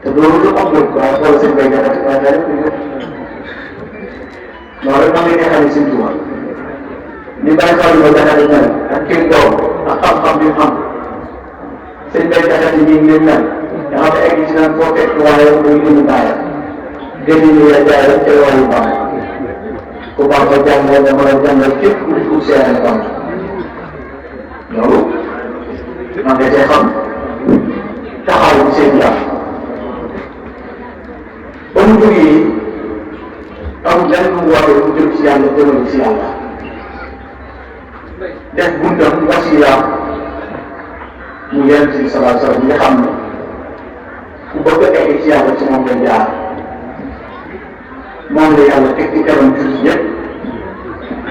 te loolu lu am rek waaye xool seen bay jaxate waaye daal yëpp yëpp loolu rek maa ngi koy xamee seen tubaab ni bàyyi xaw ma jaxate mel ak kenn doom ak xam-xam bi mu am seen bay jaxate ñi ngi leen mel nga xam ne egg ci naan foo fekk waaye muy indi baayam gën ñu la jaayam te wàllu baax ku baax ba jàngal nga mën a jàngal képp ku di ut seen baax loolu man nga cee xam taxawu seen jàmm ba mu jógee amul lenn lu mu waxee mu jóg ci yàlla jëmale ci yàlla def buntam wasilaam mu yenn ci salaa salaam nga xam ne ku bëgg a egg ci yàlla ci moom la jaar moom la yàlla teg ci kanam jullit ñëpp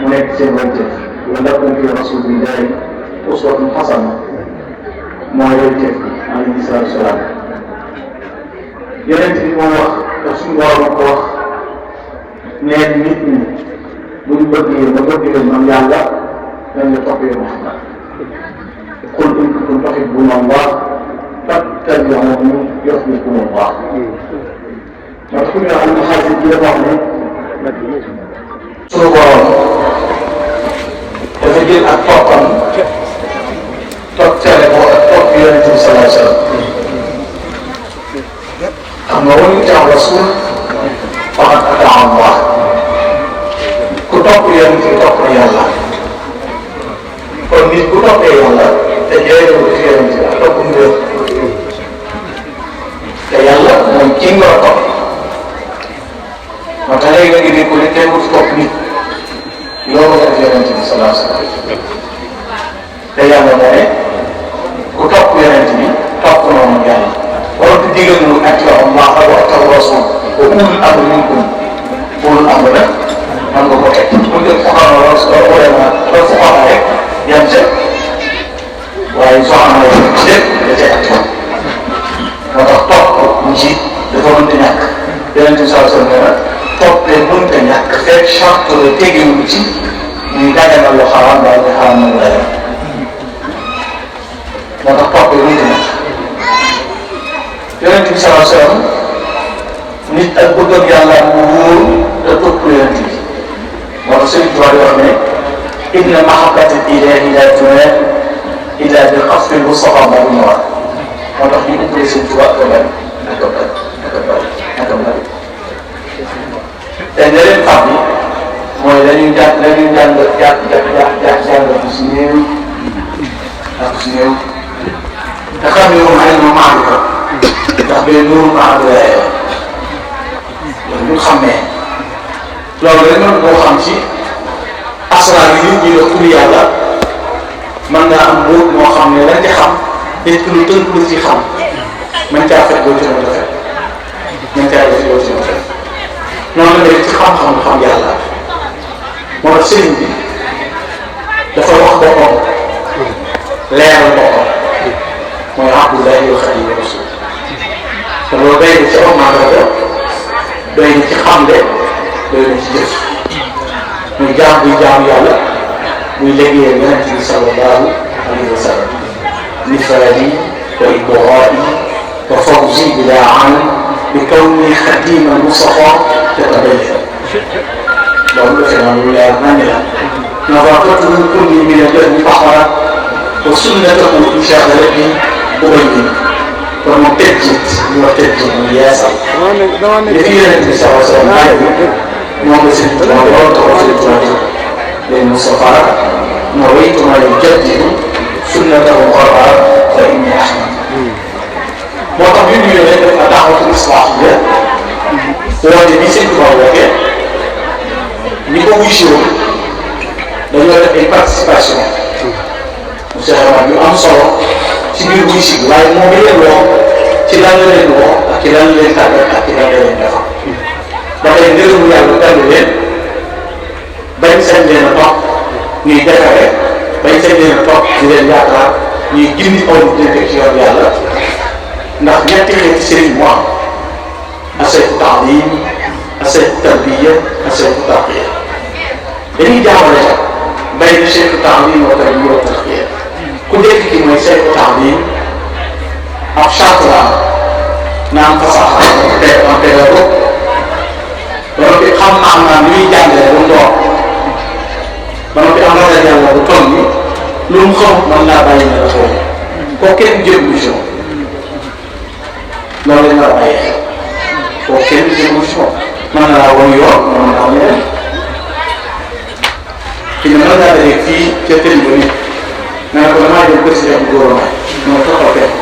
mu nekk seen wànteef wa lakum fi rasulillahi uswatun hasana mooy wànteef bi alayhi salaatu salaam yonent bi moo wax te suñu borom ko wax neen nit ñi buñ bëggee ba bëgg leen man yàlla nañ la toppee Muhammad qul in kuntum tuhibbuna Allah fattabi'uni yuhbibkum Allah moo tax ku ñu wax almuhaasib bi dafa wax ne suñu borom dafa jël ak toppam toppale ko ak topp yonent bi sallallahu alayhi wa sallam xam nga wala itam rasul faqad ataa Allah ku topp yonent bi topp yàlla kon nit ku toppee yàlla te jëriñoo ci yonent bi topp ngeen te yàlla mooy kii nga topp moo tax léegi nga gis ko ne kenn du topp nit loolu la def yonent bi sallallahu alayhi wa sallam te yàlla moo ne ku topp yonent bi topp noonu yàlla wala di digal ñu atii'u Allaha wa atii'u Rasuul wa ulul amri minkum ulul amri nag man nga ko teg bu ñu def fuqahaa wala fuqahaa rek yam ca waaye soo amee lépp da cay at moo tax topp njiit dafa mënta ñàkk yonent bi sallallahu alayhi wa sallam nee na toppee mënta ñàkk fekk charte la tegewul ci ñuy daganal lu xaraam wala lu xaraam na la moo tax toppee mënta ñàkk yonent bi sallallahu alayhi wa sallam nit ak bëgg yàlla mu wóor te topp yonent bi moo tax Sëriñ Tuubaa di wax ne inna mahabbata ilaahi la tunaal illa bi qasdi Mustafa moo bu ñëwaat moo tax ñu ubbee Sëriñ Tuubaa ak a bari ak a bari ak a bari ak a bari te nga leen xam ni mooy dañuy jàng bu si néew ak si néew te xam ne moom ay moom maarifa ndax bee nuuru maarifa loolu ñu xamee loolu rek mën koo xam ci asraar yi nit ñi wax tur yàlla mën nga am mbóot moo xam ne lañ ca xam nit ki lu tënk lu ci xam mën caa fekk doo ci mën a fekk mën caa def doo ci mën a fekk noonu la ci xam-xam xam yàlla moo tax sëriñ bi dafa wax boppam leeral boppam mooy Abdullahi wa Xaadimu Rasuul te loolu doy na ci augmentation doy na ci xamle doy na ci jëf muy jaam buy jaamu yàlla muy liggéeyal Yonent bi sallallahu alayhi wa sallam nifaali wa ibtighaa'i wa fawzi bilaa aman bi kawni xadiima Mustafa tatabayyan loolu defe naa lu leer nañ la nazaafatuhu kulli min al-jahli fahran wa sunnatahu inshaa rabbi ubayyin kon moom tëjjit ñu wax tëjjit muy yeesal li fi Yonent bi sallallahu alayhi wa sallam moom la Sëriñ Tuubaa loolu taxaw Sëriñ Tuubaa lil Mustafa nawaytu maa yujaddidu sunnatahu al-gharra fa inni ahmad moo tax bi ñu ñëwee def na da'watul islaahiyya woote bi Sëriñ Tuubaa woote ñi ko wuyu si woon dañoo def ay participation monsieur Xabaar yu am solo ci biir wuyu si bi waaye moom mi leen woo ci lan la leen woo ak ci lan la leen tàggat ak ci lan la leen defar ba tey ngërëmu yàlla tàgg leen bañ sañ leen a topp ñuy defare bañ sañ leen a topp di leen yaakaar ñuy gindi aw nit ci yoon yàlla ndax ñetti xeeti sëriñ mu am asaytu taalim asaytu tarbiya asaytu tarqiya dañuy jaawale sax bay na saytu taalim wa tarbiya wa tarqiya ku nekk ki mooy saytu taalim ab charte la naan fasaxa on tegal ko ba noppi xam maanaam li muy jàngale ba mu door ba noppi am ragal yàlla bu toll ni lu mu xamut mën naa bàyyi ne la foofu kooku kenn jëmbu si moom loolu lañ war a bàyyi xel kooku kenn jëmbu si moom mën na laa woon yoon mën naa leen fi ne mën ngaa daje fii ca tëri ba nit nga ne ko damaa jëm kër si def góor a may moo toppal penku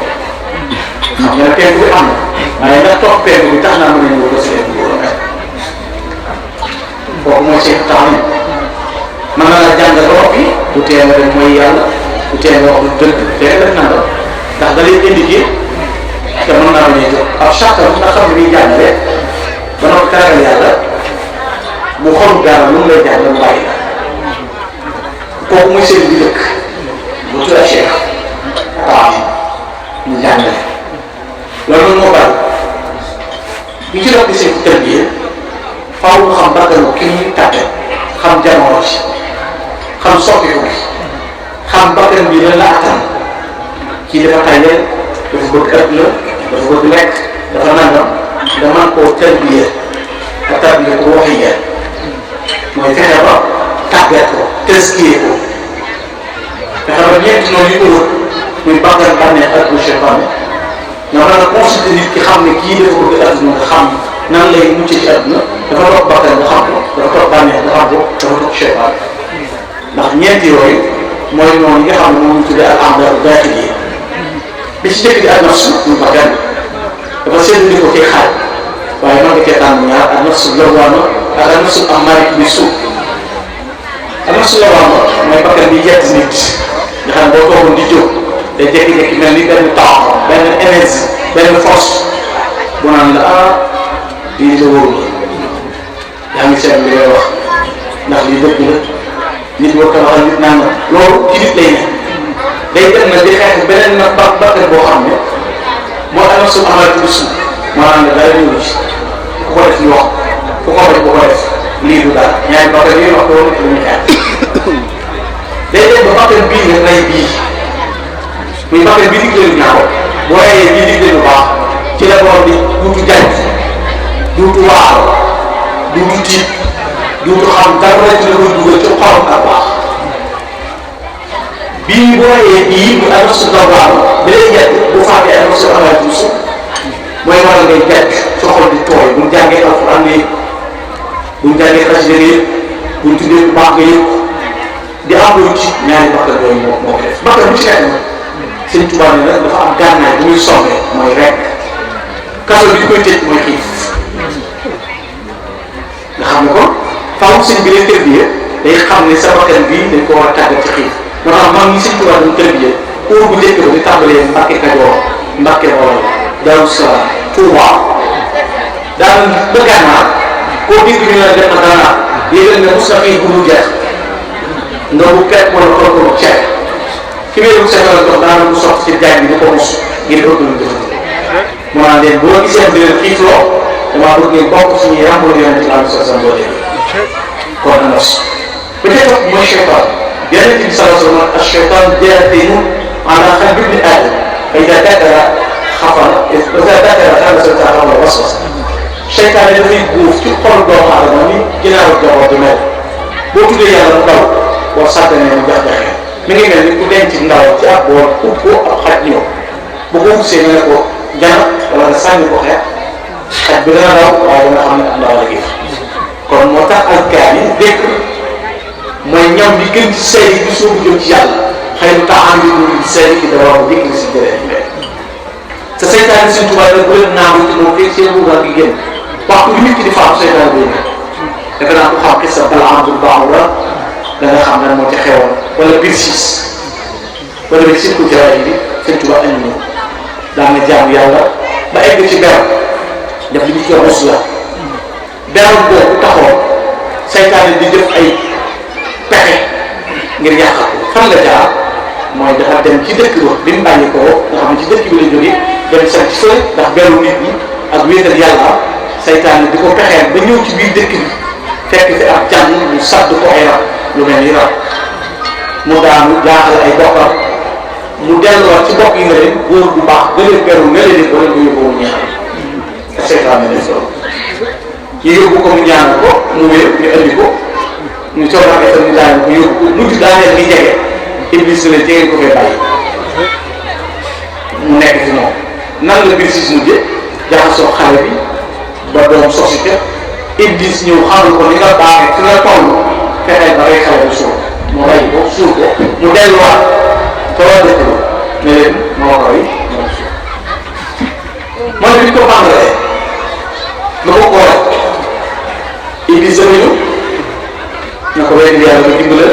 xam nga ne penku bi am na waaye ndax topp penku bi tax naa mën a ñëw kër si def góor a may kooku mooy seen taxaw mën na la jàngal ba noppi bu tee nga dem mooy yàlla bu tee nga wax lu dëgg bu tee nga def naa ndax da lay indiqué te mën naa bañ a jóg ab charte nga xam ne muy jàngale ba noppi taragal yàlla bu xolu dara lu mu lay jàngal mu bàyyi la kooku mooy seen bi dëkk bu tudd Cheikh waaw ñu jàngale loolu moo bari bi ci doon di seen tërbiye faaw mu xam bakkanu ki ñuy tàggat xam jamono ci xam soppiku bi xam bakkan bi lan la attan kii dafa tàyyeel dafa bëgg adduna dafa bëgg lekk dafa nangam nga mën koo tërbiye ak tërbiye ko waxi yéen mooy fexe ba tàggat ko tëskiyee ko fexe ba ñeenti noonu yu ko wër muy bakkan bànneex ak bu seytaane nga mën a consulter nit ki xam ne kii dafa bëgg adduna nga xam nan lay mucc ci adduna dafa toog bakkan nga xam ko dafa toog bànneex nga xam ko dafa toog seytaane ndax ñeenti yooyu mooy noonu yi nga xam ne moom ñu tuddee al amdar daaxili bi ci njëkk di ak nafsu muy bakkan dafa seetlu ko ci xaaj waaye mën nga cee tànn ñaar ak nafsu lawaama ak ak nafsu ammaara bi suuf ak nafsu lawaama mooy bakkan bi yett nit nga xam ne boo toogoon di jóg day jékki-jékki mel ni benn temps benn énergie benn force bu naan la lii la wóor yaa ngi seet li ngay wax ndax lii dëgg la nit boo ko waxal nit naan loolu ci nit lay ne day dem nag di xeex beneen nag bakkan boo xam ne moo am suuf amal ci suuf maanaam ne dara ñëw ci ku ko def ñu wax ku ko def bu ko def lii du dara ñaari bakkan yi wax loolu la ñuy xeex day dem ba bakkan bii nga rey bii muy bakkan bii digle lu ñaaw boo reyee bii digle lu baax ci la borom di duutu jant duutu waaw duutu tiit duutu xam dara la ci la koy dugal ci xolam ak baax bii boo reyee bii mu am su dawaaw da lay jett bu fàttee am su amal du suuf mooy waral ngay jett sa xol di tooy bu mu jàngee alxuraan nga yëg bu mu jàngee xasida nga yëg bu mu tuddee bu baax nga yëg di am lu ci ñaari bakkan yooyu moo ko def bakkan bu ci nekk nag Sëñ Tuubaa ne nag dafa am gànnaay bu muy soxee mooy rek kaso bi koy tëj mooy xiif nga xam ne kon faaw sëñ bi lay tërbiyee day xam ne sa bakkan bii dañ ko war a tàggat ci xiif moo tax man mii Sëñ Tuubaa dañ tërbiyee pour bu njëkk ba di tàmbalee Mbàkke Kajoor Mbàkke Bawol Daaru Salaam Touba daal ba Gànnaar koo dégg ñu ne def na Gànnaar yéegal ne mos na xiif bu dul jeex nga bu pepp wala xool ko ceeb ki wéeru seetal dox daana mu sox ci jaay bi di ko mos ngir bëgg lu jëfandikoo moo naan leen boo gisee di leen xiif loo damaa bëgg ngeen bokk ci ñuy ràmbal yonente bi alayhi salaam boo dégg kon na nos ba tey topp mooy cheytaan yonente bi sallallahu alayhi wa sallam acheytaan jaatinu ala qalbi ibni aadam fa ida dakara xafala ida dakara xabasa xafala waswas cheytaan dafay guuf ci xol doomu aadama ni ginnaaw jaboot di mel boo tuddee yàlla mu daw boo sàgganee mu jax-jaxee mi ngi mel ni ku denc ndaw ci ab bool ut ko ab xaj ñëw bu ko utsee nga ne ko jana wala nga sànni ko xeet xaj bi dana daw waaye danga xam ne am ndaw la gis kon moo tax alkaar yi dégg mooy ñam bi gën ci sey bi soobu jëm ci yàlla xëy na taxaw bi ñu ngi sey ki dara wax dégg si jëree mbay te seytaane Sëñ Tuubaa nag bu leen naamu ci moom fii seen bugal gi génn waxtu bi nit ki di faatu seytaane bay nekk defe naa ko xam ki sa bala amdul baaxu la da nga xam lan moo ci xewoon wala biir siis wala bi si ko jaay bi Sëñ Tuubaa andi ñëw daan na jaamu yàlla ba egg ci beram def li ñu ci wax la beram boobu taxoon seytaane di def ay pexe ngir yàqal ko fan la jaar mooy dafa dem ci dëkk ba bi mu bàyyi koo nga xam ne ci dëkk bi la jógee dem sax ci fële ndax beru nit ñi ak wéetal yàlla seytaane di ko pexeel ba ñëw ci biir dëkk bi fekk fi ab jàng ñu sàdd ko ay rab lu mel ni rab mu daanu jaaxal ay bokkam mu delluwaat ci bokk yi nga leen góor bu baax gëlee beru nga leen wala nga yóbboo ñaar ñu yóbbu ko mu ñaan ko mu wér ñu andi ko ñu coobaan itam ñu daan ko yóbbu ko mujj daaneel di jege Iblis la jege ko fee bàyyi mu nekk ci moom nan la biir si mujjee jaxasoo xale bi ba doom sosi ca Iblis ñëw xamal ko ni nga baaxee fi nga toll fexeel ba rey xale bi suur mu rey ko suur ko mu delluwaat tooloo dëkk ba ne leen moo koy moo suur man bi ñu ko bàngalee nga ko koo rek Iblis dama ñëw na ko wéy yàlla ba dimbale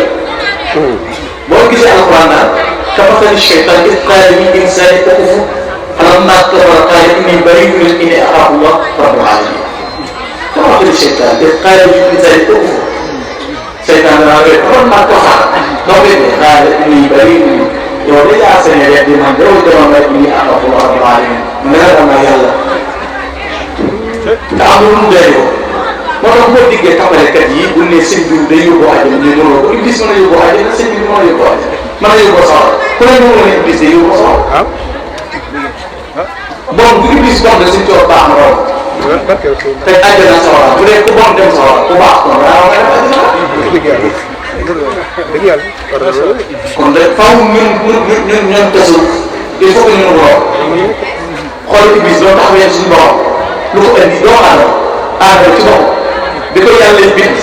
boo gisee alquran naan kamatali shaytan iz qaala lil insaani ukfur falammaa kafara qaala innii barii'un minka axaafu llaaha rabbal aalamiin kamatali shaytan iz qaala lil insaani ukfur seytaan danaa koy falammaa kafara noo koy dee qaala innii barii'un minka yow li nga asane rek di man yow demoon rek innii axaafu llaaha rabbal aalamiin mu ne la naa yàlla te amul lu mu doy yow moo tax boo diggee tapalekat yi bu ne sëñ bi day yóbbu àjjana ñu mënoo ko Iblis mën a yóbbu àjjana sëñ bi mën a yóbbu àjjana mën a yóbbu sawar ku ne moom la Iblis day yóbbu sawar bon bu Iblis bon na suñ coow baax na lool te àjjana sawar bu dee ku bon dem sawar ku baax kon daa war a dem àjjana kon de faaw ñun tasul il faut que ñu woo xool Iblis doo taxawee suñu borom lu ko indi doo aadama ci boppam bi ko yàlla bind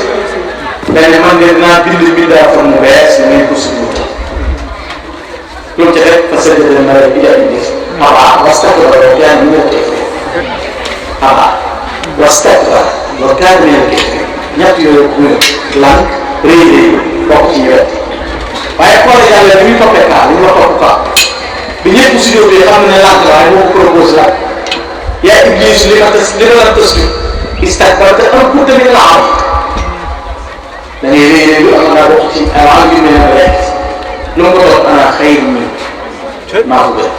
dañ ne man de dinaa bind bindaafoon mu bees ñu ngi ko sujjóot lu mu ca def fa sajada al-malaa'ikatu Iblis abaa wastakbara wa kaana mina al-kaafiriin abaa wastakbara wa kaana mina al-kaafiriin ñett yooyu bu lànk réy bokk ci ñu wet waaye xoolal yàlla bi muy toppee kaa li ñu wax topp kaa bi ñëpp sujjóotee xam ne lànk la waaye moo ko proposé la yaa Iblis li ma tasbih istakbarta an kunta mina al-'aaliin da ngay réeréer lu am naa bokk ci avant yu mel ne rek lu mu ko doon ana xayrun minhu maa ko gën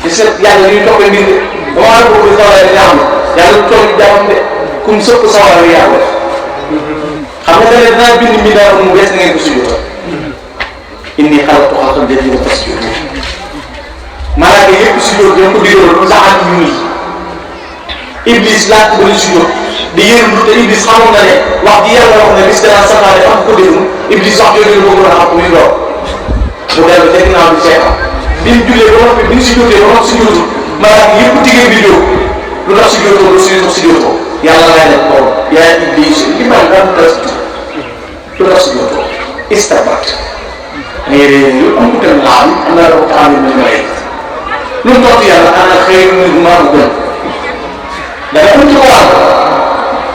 gis nga yàlla ñuy toppee mbir de damaa la bëgg sawara di am yàlla du toog jàppam de kum sëpp sawara wi yàlla xam nga ne dinaa bind mi daa mu bees na ngeen ko sujjóotal inni xalaqtu xalqan jadiidan fasjuduu malaaka yëpp sujjóot dina ko digaloon lu saxaat yu nii Iblis laaj ko ba ñu sujjóot di yërëm te Iblis xamoon na ne wax ji yàlla wax ne bis danaa santaane am ko déglu Iblis wax jooju la bëggoon a xam muy lool mu dellu te ginnaaw bi seetaan bi mu jullee ba noppi bi ñu sujjóotee ba noppi sujjóotul malaaka yëpp tigee bi jóg lu tax sujjóotoo lu sujjóotoo yàlla lay leen xool yaa Iblis li ma daan tas lu tax sujjóotoo istakbarta mais yu am ko tamit laal am na la ko taxaw ñu may lu mu tontu yàlla ana xayrun minhu maa ko gën dana am ci wàll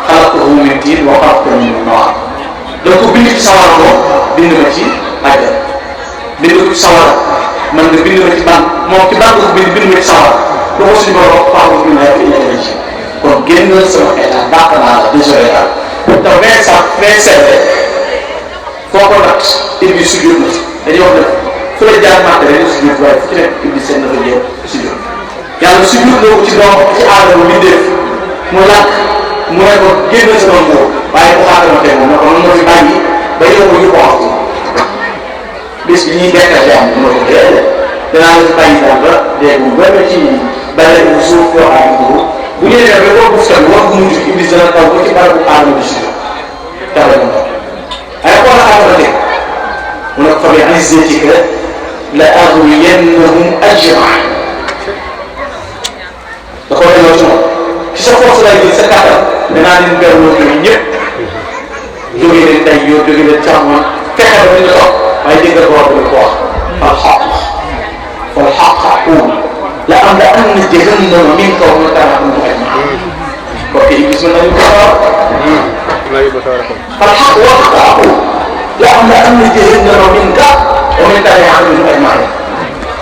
xalaqtahu min tiin wa xalaqtahu min naar da ko bind ci sawara ko bind ma ci àjjana bind ko ci sawara man nga bind ma ci ban moom ci ban ko bind ma ci sawara ba ko suñu borom faaw ñu ne fi ñu ci kon génnal sama état dàq naa la désolé daal te vingt sax vingt sept foo ko nag Iblis sujjóot na dañuy wax ne fu la jaar màgg rek sujjóot waaye fu ci nekk Iblis seen dafa jéem sujjóot yàlla sujjóot loo ko ci doom ci aadama bi def mu làkk mu ne ko génn sama nguur waaye bu xaaral ma tey moom nag man ma fi bàyyi ba yow ko ñu ko wax bis bi ñuy dekkate am mu ne ko déedéet danaa la fi bàyyi daal ba dégg mu bëri ci bale bu suuf yoo xam ne bu ñu demee ba boobu bufta bi wax bu mujj Iblis dana taw ba ci barabu aadama bi sujjóot taw la mu waaye xoolal aadama teg mu ne ko fa bi izzatika la aghwiyannahum ajma'in da koo delloo ci moom ci sa force lay jël sa kàttan danaa leen berloo ñoom ñëpp jógee leen tey yow jógee leen càmmoñ fexe ba ñu toog waaye dégg nga boor bi ko wax fal xaq aqul la amla'anna jahannama minka wa mimman tabi'aka ajma'in kooku Iblis mën nañu ko fal xaq aqul la amla'anna jahannama minka wa mimman tabi'aka ajma'in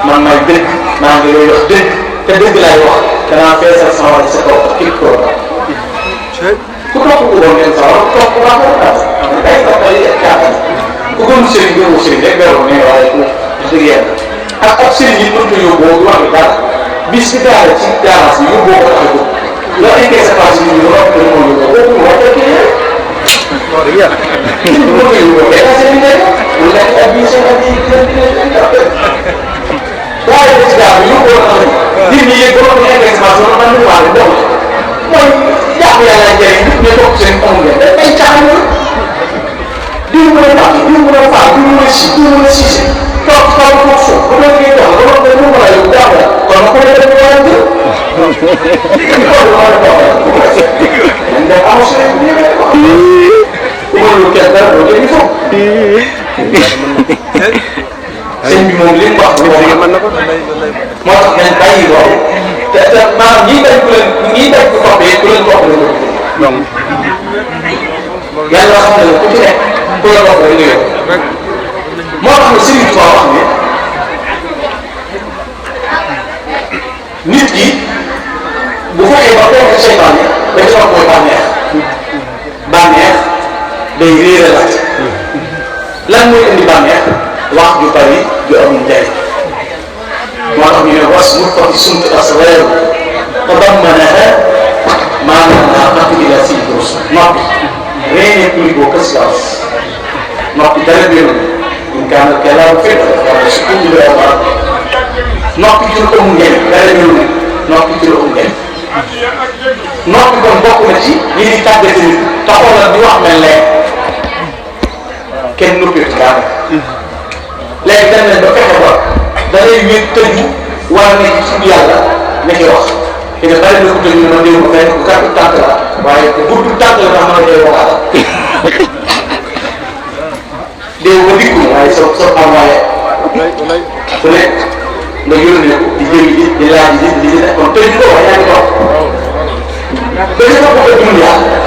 man maay dëgg maa ngi lay wax dëgg te dëgg laay wax danaa feesal sawar sa kaw ak képp koo doon ku topp ku doon leen sawar ku topp ku baax la daal day topp ay kàttan ku gëm sëriñ bi mu sëriñ rek beroon ne waaye ku dëgg yàlla ak ab sëriñ yi mënut a yóbboo du wax dara bis bi daal ci garage bi yóbboo ko tax a jóg la nekkee sa place bi ñu wax dëgg moo yóbboo kooku mu wax dëgg yàlla. wax dëgg yàlla. moo koy yóbboo mais daal seen i nekk lu nekk ak bii seen ak bii waaye ci daal bi yóbboo na nit ñi yëg ba ko nekk expansion man ñu waale doom mooy jàpp yàlla njëriñ si tout le Cissé toog ci kaw foofu suuf bu doon ngay dox ba doon ko mën a yow jàmm la kon ma ko def ñu war a jël man de amu si rek ñu ne ko ku mënul kenn dara doo jël ñu foofu sëñ bi moom li mu wax mën na ko moo tax nañ bàyyi loolu te maanaam ñiy bañ ku leen ñiy bañ ku toppee ku leen topp la donc yàlla xam ne ku ci nekk ku la topp rek nga yow moo tax ne Serigne Touba wax ne nit ki bu fekkee ba toog ci seytaane da ci topp mooy bànneex day réeralaat lan mooy indi bànneex wax ju bari ju amul njëriñ moo tax ñu ne was mu fa ci sumtu asrar tadammanaha maanaam naa natt ila si durus noppi rien n'est plus beau que silence noppi dara biiru in kaana kalaamu fépp wala su ko jëlee am noppi ci lu amul njëriñ dara biiru noppi ci lu amul njëriñ noppi kon bokk na ci ñi di tàggati nit taxoon na di wax mel ne kenn noppiwul daanaka léegi dañ leen ba fexe ba da ngay wéet tëju war a nekk ci yàlla ne ci wax te nga bari na ko tëju ne ma déglu ko fekk bu gàttu tànk la waaye buddu tànk la ndax mën a dee waxaala dégg nga dikku waaye sa envoyé ku nekk nga yónnee ko di jëli ji di laaj ji di ji kon tëju ko waaye yaa ngi toog dañu ko bëgg a dund yàlla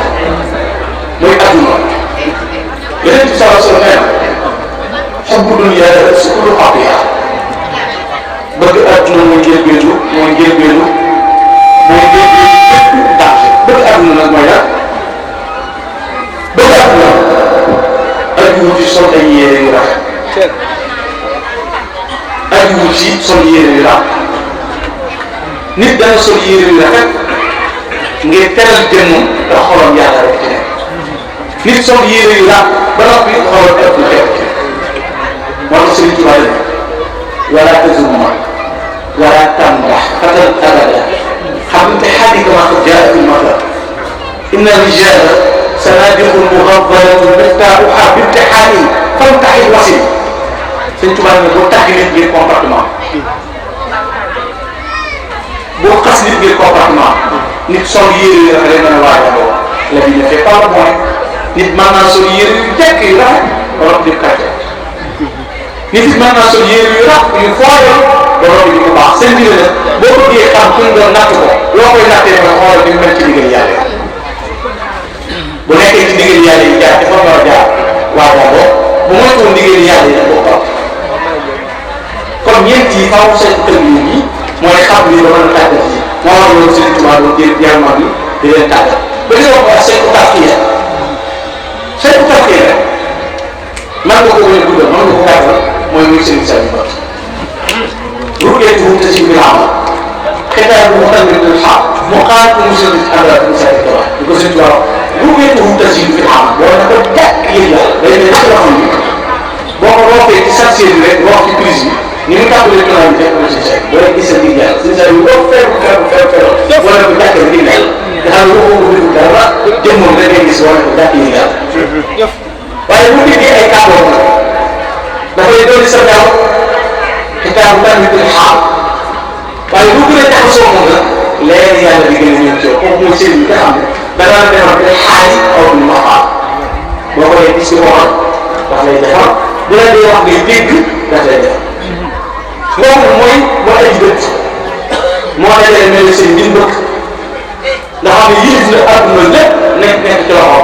mooy adduna yeneen ci sala sala nee na xubbu dunya sukulu aqiya bëgg adduna mooy njëlbeenu danger bëgg adduna nag mooy lan bëgg adduna ajuwul ci sol ay yére yu rafet ajuwul ci sol yére yu rafet nit dana sol yére yu rafet ngir teral jëmmam te xolam yàlla rek ci nekk nit sol yére yu rafet ba noppi xolam def na rek moo tax Sëriñ Tuubaa la wala tazumma wala tamdax fatal abada xam te xaadika ma qad jaa fi lmatar inna rijala sanadiqun mughaddalatun miftaahuha bimtixaanin famtaxil wasil Sëriñ Tuubaa ne boo tàgg nit ngir comportement boo xas nit ngir comportement nit sol yére yu rafet rek mën a waajal boobu la vie ne fait pas le moins nit mën naa sol yére yu jekk yu rafet wala di kàcce nit it mën naa sol yére yu rafet yu fooyoo ba loolu di ko baax seen biir nag boo bëggee xam kuñ doon natt ko loo koy nattee mooy xoolal bi mu mel ci ndigal yàlla bu nekkee ci ndigal yàlla yi jaar dafa war a jaar waaw boobu bu moytuwoon ndigal yàlla yi dafa ko kon ñeent yi faaw seen kër yi mooy xam ni ba mën a tàggat yi moo war loolu Sëriñ Tuubaa doon jël diamant bi di leen tàggat ba li wax wax seen tarkiya seen tarkiya rek man nga ko wéy guddal man nga ko gàttal mooy muy seen sa yu bari ru'yatu tasbiiham xibaar bu mu tànn bil xaal mu xaar ko monsieur Abdoulaye Moussa Diaw di ko Sëriñ Tuubaa ru'yatu tasbiiham boo na ko jàkk yéen yàlla day mel ni loo xam ni boo ko roofee ci sàccee bi rek wax ci prise bi ni mu tàmbalee plan bi fekk na si say boo leen gisee dig yàlla si say yu boo feeru wala ko jàkkee dig yàlla nga xam ne waxoo ko déglu dara jëmmoom rek ngay gis wala ko jàkkee dig yàlla waaye bu déggee ay kàddoom nag dafay doon sa daw xitaabu tamit di xaar waaye bu gën a jaxasoo moom nag leer yàlla di gën a ñëw ci yow kooku mooy sëriñ bi nga xam ne danaa demal rek xaali aw bi ma xaar boo ko dee gis nga waxal daf lay defar bu la dee wax ngay dégg daf lay defar loolu mooy ay dëkk moo dajale mel ni seen mbir bëgg nga xam ne yilif na àdduna lépp nekk ci loxo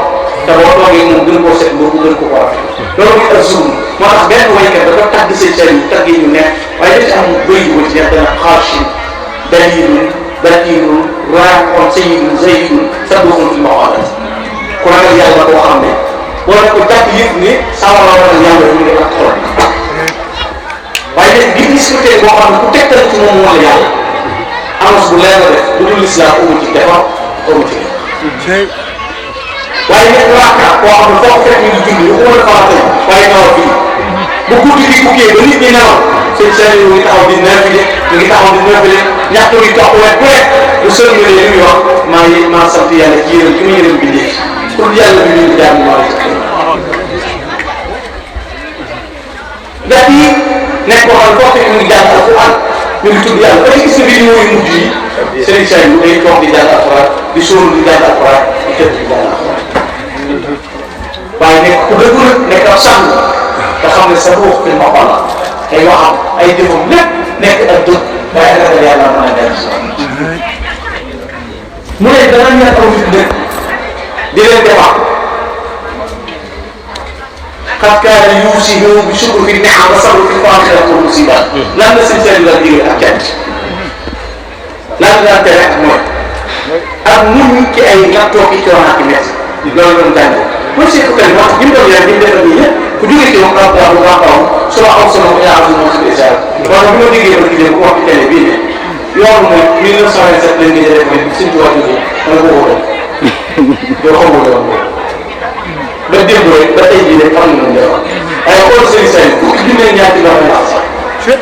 te boo toogee moom gën koo set boobu gën ko ko rafet loolu mooy ak suum moo tax benn waykat dafa tàgg seen seen yi tàgg yi ñu nekk waaye dafa am bëy yu ci nekk dana xaarsi dalilun batilun raaqon sayidun zayidun sabuxun fi maqalat ku ragal yàlla boo xam ne boo ne ko jàpp yëpp ne sawara wala yàlla ñu ngi ak xol waaye nag gis discuté boo xam ne ku tegtal ci moom moo la yàlla annonce bu leer la def bu dul islam amul ci defar amul ci waaye nag raaka koo xam ne foo fekk ñu ngi julli waxuma la farata waaye nawar fii bu guddi gi bukkee ba nit ñi nelaw seen seen yu ngi taxaw di nafile ñu ngi taxaw di nafile ñaxtu yi topp wet bu nekk bu sëlmale li muy wax maa sant yàlla ci yërëm ki ma yërëm bindee pour yàlla bi ñu jaar maa nekk koo xam ne foo fekk mu ngi jàng alxuraan ñu ngi tudd yàlla parce que gis nga vidéo yu mujj yi Serigne Saliou day toog di jàng alxuraan di sóoru di jàng alxuraan di tëdd di jàng alxuraan waaye nekk ku dëggu nag nekk ab sàmm nga xam ne sa ruux fi ma xool ay waxam ay jëfam lépp nekk ak dëgg waaye ragal yàlla mën a dem si mu ne dana ñàkk aw nit dëkk di leen defar xat kaana yuusihu bi shukri fi ni'am wa sabri fi faaxirati wa musiba lan la seen seen la digal ak cant lan la tere ak mooy ak muñ ci ay nattoo ki coono ak métti loolu doon jàng mooy seeku kër wax ñu doon yar ñu defal nii ñëpp ku jógee ci moom rapport rapport soo aw sama ko yaa am moom si déjà wala bi ma déggee ba gisee ko wax ci télé bii ne yoonu mooy 1927 lañ gëj a def mooy suñ tubaab jógee dama ko wóoroon yoo xamul yoon boobu ba démb rek ba tey jii rek xam nañ ne waaye xool sëriñ Saliou fukki junne ñaati loo xam ne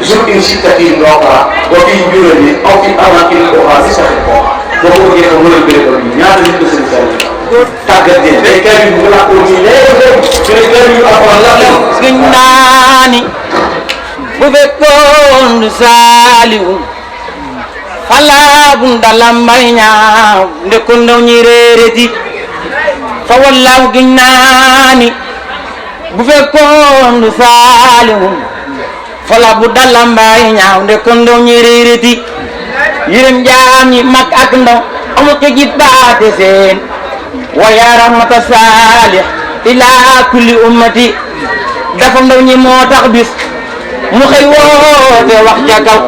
jour in sitta fii ndoxara wa fii juróom yi aw fii avant il ko xaar si sax ko boo ko bëggee xam mënal bëri ba ñaata nit la sëriñ Saliou tàggat leen day kër yi bu la ko nii léegi ñu ne kër yu amoon la gis naa ni bu fekkoon du Saliou xalaa bu ndalambay ñaaw ndekkoon ndaw ñi réereti fa wallaahu gis naa ni bu fekkoon du Saliou fala bu dalambay ñaaw ndekkoon ndaw ñi réereti yërëm jaam ñi mag ak ndaw amul ko git baate seen wa ya rahmata salih ila kulli ummati dafa ndaw ñi moo tax bis mu xëy woote wax ca kaw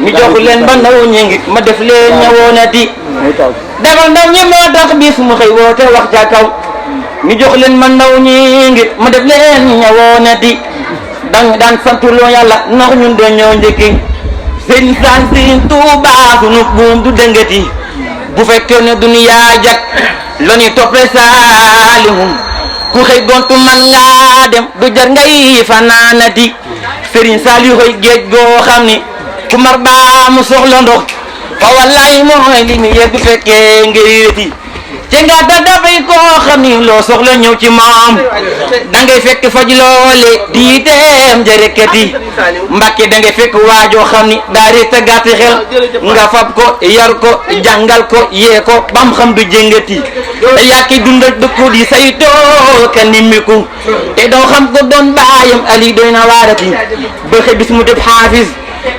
mi jox leen ba ndaw ñi ngi ma def leen ñëwoonati dafa ndaw ñi moo tax bis mu xëy woote wax ca kaw mi jox leen ma ndaw ñi ngi ma def leen ñëwoonati daan santuloo yàlla ndax ñun dañoo njëkki seen san sin Tuubaa sunu buum du dëngati bu fekkee ne duniyaa jag loni toppe Saalihum ku xëy gontu man nga dem du jar ngay fanaanati Serigne Saliou xëy géej goo xam ni ku mar baa mu soxla ndox fa wallahi mooy li mu yegg fekkee ngay weti ci nga da dafay koo xam ni loo soxla ñëw ci moom dangay fekk faj loole di dem jërëkkati Mbàkke dangay fekk waajoo xam ni daa réeta gàtt xel nga fab ko yar ko jàngal ko yee ko bam xam du jëngati te yàkki dundal dëkku di saytoo ka nimmiku te doo xam ko doon baayam ali doy na waarati ba xëy bis mu def xaafis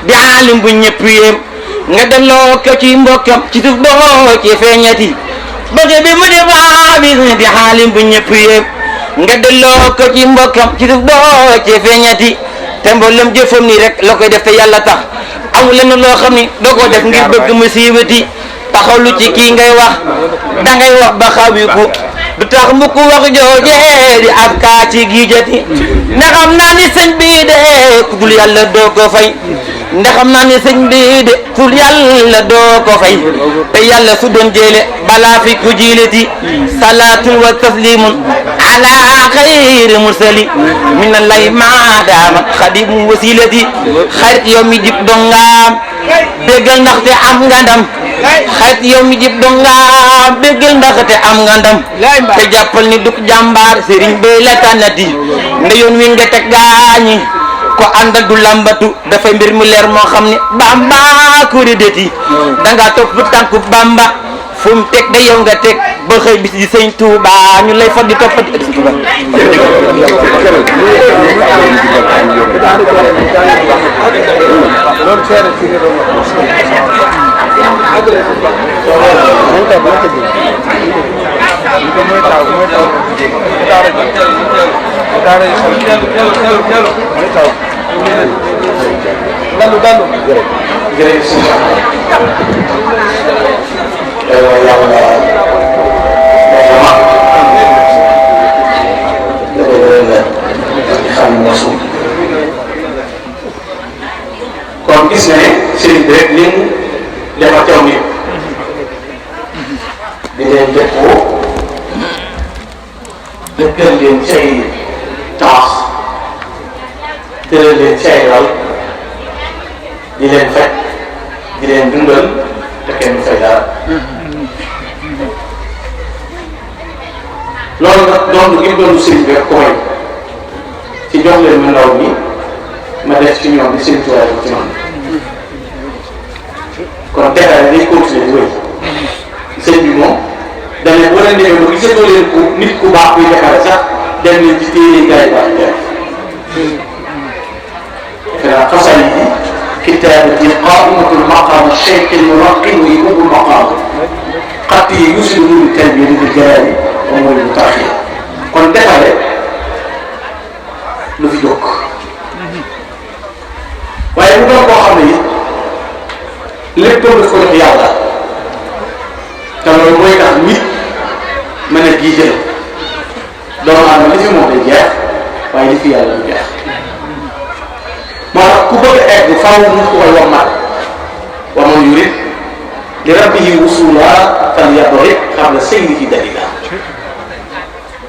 di aalim bu ñëpp yéem nga delloo ko ci mbokkam ci suuf doo ci feeñati bëgg bi mu def xaafis di aalim bu ñëpp yéem nga delloo ko ci mbokkam ci suuf doo ci feeñati te mboolem jëfam nii rek la koy def te yàlla tax amul lenn loo xam ni doo ko def ngir bëgg mu siiwati taxawlu ci kii ngay wax dangay wax ba xawiku du tax mukk wax joojee di ab kaa ci giijati ndax xam naa ni sëñ bii de ku dul yàlla doo ko fay ndax xam naa ni sëñ bii de ku dul yàlla doo ko fay te yàlla su doon jéele balaa fi ku jiilati salaatun wa taslimun ala xayri mursali minallahi maadaama xadimu wasilati xarit yow mi jib dongaam déggal ndaxte am nga ndam xarit yow mi jib dongaam déggal ndaxte am nga ndam te jàppal ni duk jàmbaar sëriñ bay la tànnati nde yoon wi nga teg gaañi ko àndal du lambatu dafay mbir mu leer moo xam ne Bamba ko ridati danga topp tànku Bamba fu mu teg da yow nga teg ba xëy bis di sëñ Touba ñu lay fot di toppati sëñ Touba kon gis nga ne sëriñ bi rek li mu defar taw nit di leen dëppoo dëkkal leen say taas tëral leen say lal di leen fekk di leen dundal te kenn fay dara loolu nag doon gi doon sëriñ bi rek ko may ci jox leen mu ndaw mi ma def ci ñoom di seen tuwaay ci man kon tegaale day continuer di wéy sëñ bi moom dañ ne boo leen demee ba gisatoo leen ku nit ku baax buy defaree sax dem leen ci téere gars yi baax jaay xanaa xasal yi kitaabati qaaimatul maqaam cheikh al-muraqi wa yubul maqaam xat yi yusilu nuru tarbiya di jaraani moom mooy lu taxee kon defare lu fi jóg waaye bu doon koo xam ne it lépp daf ko jox yàlla te loolu mooy tax nit mën a jiital doomu aadama li fi moom day jeex waaye li fi yàlla du jeex moo tax ku bëgg a egg faaw mu ko koy wammat wa man yurid li rabbihi wusula falyabghi qabla sayrihi dalila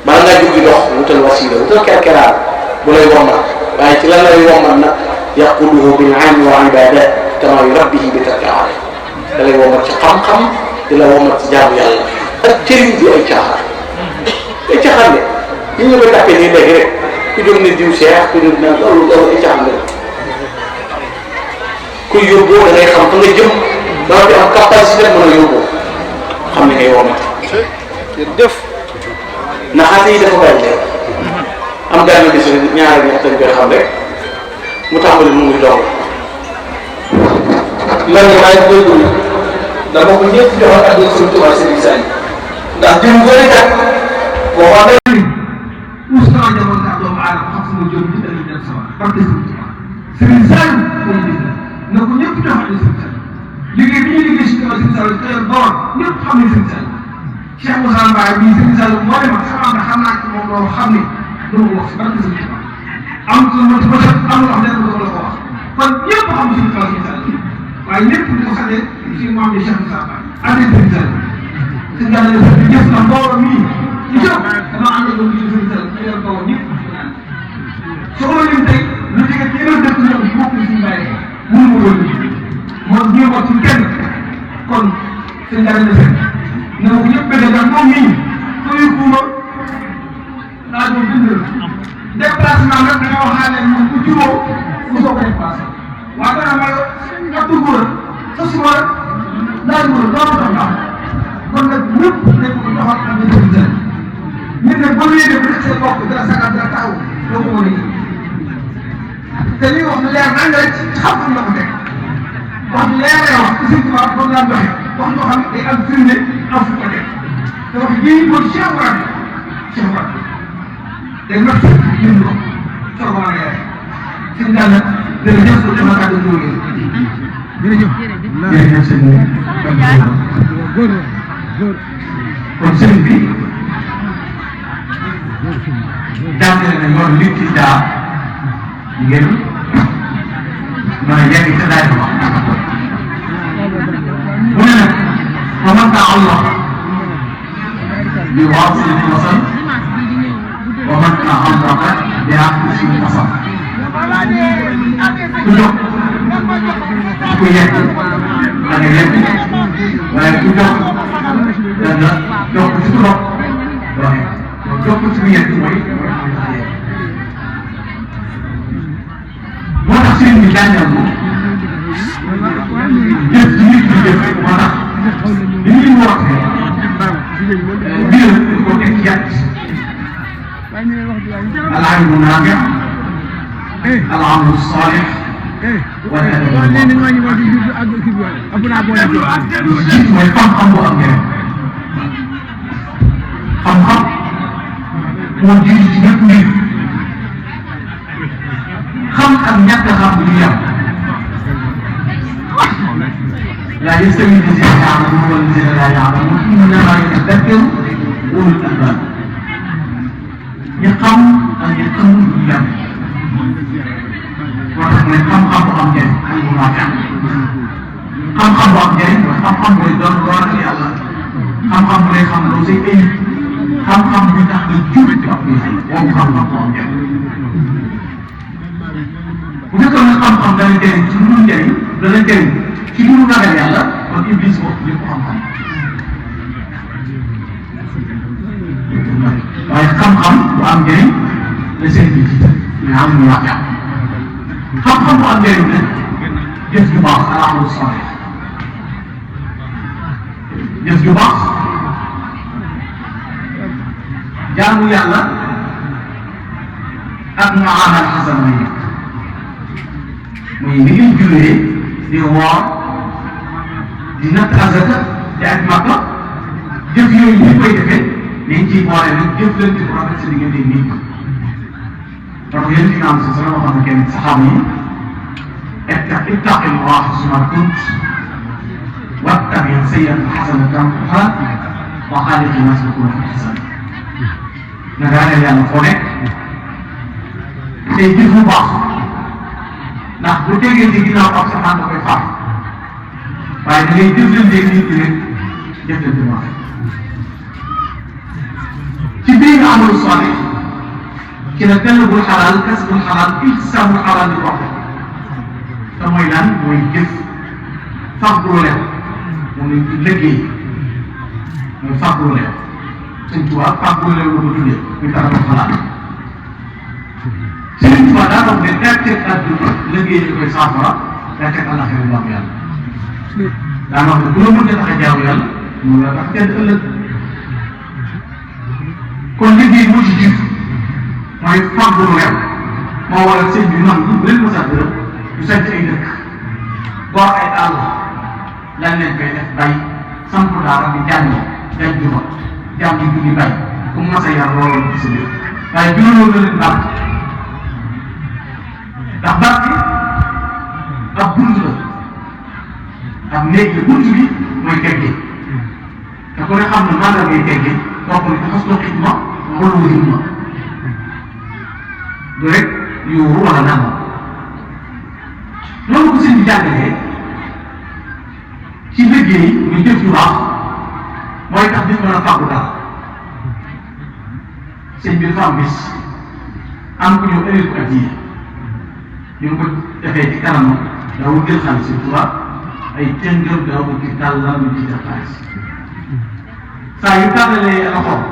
bala ngaa jóg di dox wutal wasila wutal kerkeraan bu lay wammat waaye ci lan lay wammat nag yaquluhu bil ilmi wa ibadat kama yurabbihi bi tarki aada da lay wammat ci xam-xam di la wammat ci jaamu yàlla ak cëriñ bi ay caaxaan ay caaxaan de ñu ñu koy tàppee nii léegi rek ku jóg ne diw Cheikh ku jóg ne loolu ay caaxaan la kuy yóbboo da ngay xam fa nga jëm ba nga am capacité mën a yóbboo xam ne ngay wommat jërëjëf naxaate yi dafa bari léegi am benn bis ñaari ñett dañ koy xam rek mu tàmbali mu ngi doog man de maa ngi koy dama ko ñëpp joxoon ak ñoom suñu tubaab Serigne Sall ndax jëm bëri kat boo xam ne us naa jamono sax doomu aadama xam sama jëm ci dañuy dem sama parce que Serigne Sall mooy gis na ko ñëpp joxoon ak Serigne Sall liggéey bi ñuy liggéey si tubaab Serigne Sall te door ñëpp xam ne Serigne Sall Cheikh Moussa Mbaye bii Serigne Sall moo dem ak sama am na xam naa ci moom loolu xam ne du ma wax si barke Serigne Touba am na lu ma ci am loo xam ne dama la ko wax kon ñëpp xam Serigne Sall waaye ñëpp di ko xamee si maam yi Cheikh Moussa Mbaye ànd Serigne Sall si gàllankoor yi dafa jëf na mbooloo mii ci jëf dama ànd ak ñoom ci Serigne Sall ñu yor kaw ñëpp soxla lim tey lu jege téeméer dëkk ñoom bokk na suñu bàyyi mënu ma doon moom ñu wax ci kenn kon seen gàllankoor ne ma ko ñëpp bëgg ndax moom mii sooy kuuma daa doon bind déplacement nag da nga waxaale moom ku juróo mu soog a déplacé waaye dana ma waxtu góor sa suba laaj góor doo ko tax kon nag ñëpp dañ ko doxal ak ñu dem jël nit nag boo ñëwee def seen bopp dara sagal dara taxaw doo ko mën a te li wax leer nañ rek xam-xam la ko teg wax leer lay wax ci suñu tubaab doon daan doxee wax joo xam ne day am firnde am fu ko teg te wax yii mooy Cheikh Wade Cheikh Wade day natt ñun ko soog a mën a yore suñu daan nag jërëjëf sa dama kàddu jógee jërëjëf sëñ bi kon sëñ bi jàngale na yoon li ci daa ngeen mën a yegg ca daay ba mu ne nag fa man ta'allaqa bi waasilatil wasal wa man ta'allaqa bi aqsil wasal ku jóg ku yegg da nga yegg waaye ku jóg da nga jóg ci ku dox doxe jóg ci ku yegg mooy moo tax sëriñ bi jàngal ko jëf ci nit ñi jëf moo tax li ñuy wootee biir dañ ko teg ci yàtt al-ilmu naafi' al-amalu saalih wal adabu jiitu mooy xam-xam bu am njëriñ xam-xam moo jiitu ci ñëpp mbir xam ak ñàkk a xam du ñu yem laa yastawi allaziina ya'lamuuna wallaziina laa ya'lamuun innamaa yatadakkaru ulul albaab ñi xam ak ñi xamul du ñu yem moo tax mooy xam-xam bu am njëriñ ak bu naafi xam-xam bu am njëriñ mooy xam-xam mooy doon loo ak yàlla xam-xam bu lay xam loo say ayib xam-xam bu tax nga jub ci ab boobu xam-xam bu am njëriñ bu fekkoon ne xam-xam dana jëriñ ci lu dul njëriñ dana jëriñ ci lu dul ragal yàlla kon iblis wax lépp xam-xam waaye xam-xam bu am njëriñ la seen bi ci mais am ñu wax xam-xam bu am njëriñ nag jëf ju baax al amalu saalih jëf ju baax jaamu yàlla ak muamala xasana yi muy ni ngay jullee di woor di natt azaka di aj Makka jëf yooyu ñu koy defee nañ ciy boole nag jëflante bu rafet sa diggante nit ñi parce que yéen fi naan si sama waxoon na kenn saxaaba yi ittaqi llaha haysumaa kunt wattabi sayyi'ata hasanatan tamhuha wa xaaliqi naas bi xuluqin hasan na nga ragal yàlla foo nekk tey jëf lu baax ndax bu tegee ci ginnaaw ab safaan da koy faat waaye da ngay jëflante nit ñi rek jëflante bu rafet ci biir amalu saalih ci la talabul xalaal kasbul xalaal iktisaabul xalaal di wax te mooy lan mooy jëf fàggulu lew moom lañ ci liggéey mooy fàggulu lew Sëñ Tuubaa fàggulu lew la ko tuddee muy talabul xalaal Sëñ Tuubaa daa wax ne gàcceeg àdduna liggéey ñu koy saafara gàcceeg àllaxira jaamu yàlla daa wax ne bu la mën a tax a jaamu yàlla mun la tax kenn ëllëg kon liggéey moo ci jiitu mooy fàggulu lew moo waral sëñ bi mag ñi bu leen mos a gërëm ñu sant ay dëkk boo ay àll lan leen koy def bay samp daara di jàng dem juma jàng di julli bay ku mas a yar loolu ci sa biir waaye bi loolu la leen bàq ndax barke ab bunt la ab néeg la bunt bi mooy teggee te ku ne xam ne maanaam ngay teggee bokk na ci xas na xidma wala himma du rek yuuru wala nangam loolu ko sëñ bi jàngalee ci liggéey ñu jëf yu baax mooy tax nit mën a fàggu dara sëñ bi dafa am bis am ku ñëw ëllëg ko addiya ñu ngi ko defee ci kanam daawul jël xaalis Sëñ Tuubaa ay tëngam daawul ci tàllal ñu ci def xaalis saa yu tàllalee loxoom